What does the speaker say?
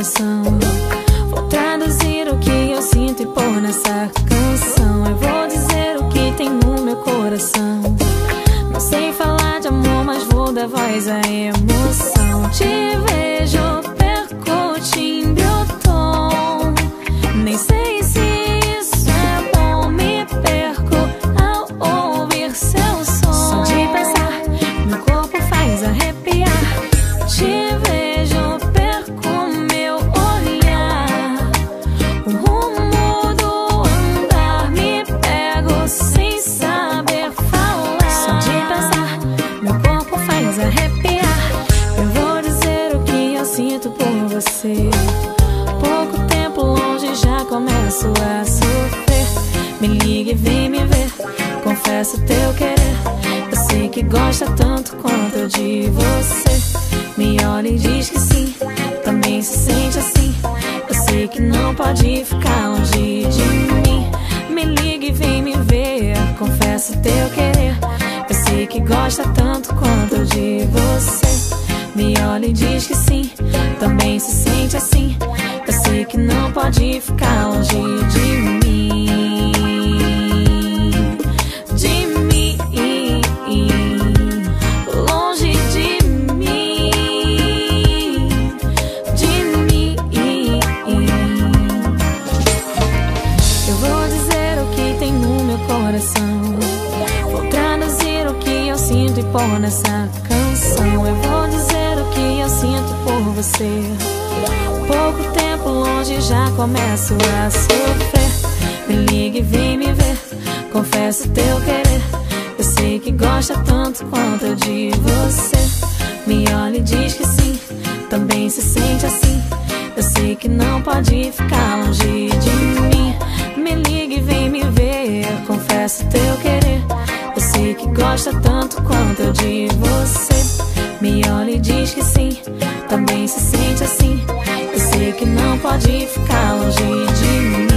coração. Vou traduzir o que eu sinto e pôr nessa canção. Eu vou dizer o que tem no meu coração. Não sei falar de amor, mas vou dar voz à emoção. Te vejo, perco o timbre, o tom. Nem sei se isso é bom, me perco ao ouvir seu som. Só de pensar, meu corpo faz arrepiar. Te vejo, perco meu olhar. O rumo do andar, me pego sem saber falar. Só de pensar, meu corpo faz arrepiar. Eu vou dizer o que eu sinto por você. Pouco tempo longe já começo a sofrer. Me liga e vem me ver, confesso teu querer. Eu sei que gosta tanto quanto eu de você. Me olha e diz que sim, também se sente assim. Eu sei que não pode ficar longe de mim. Me liga e vem me ver, confesso teu querer. Eu sei que gosta tanto quanto eu de você. Me olha e diz que sim, também se sente assim. Eu sei que não pode ficar longe de mim. De mim, longe de mim. De mim. Eu vou dizer o que tem no meu coração. Vou traduzir o que eu sinto e pôr nessa canção. Eu vou dizer o que eu sinto por você. Pouco tempo longe já começo a sofrer. Me liga e vem me ver, confesso teu querer. Eu sei que gosta tanto quanto eu de você. Me olha e diz que sim, também se sente assim. Eu sei que não pode ficar longe de mim. Me liga e vem me ver, confesso teu querer. Eu sei que gosta tanto quanto eu de você. Me olha e diz que sim, também se sente assim. Eu sei que não pode ficar longe de mim.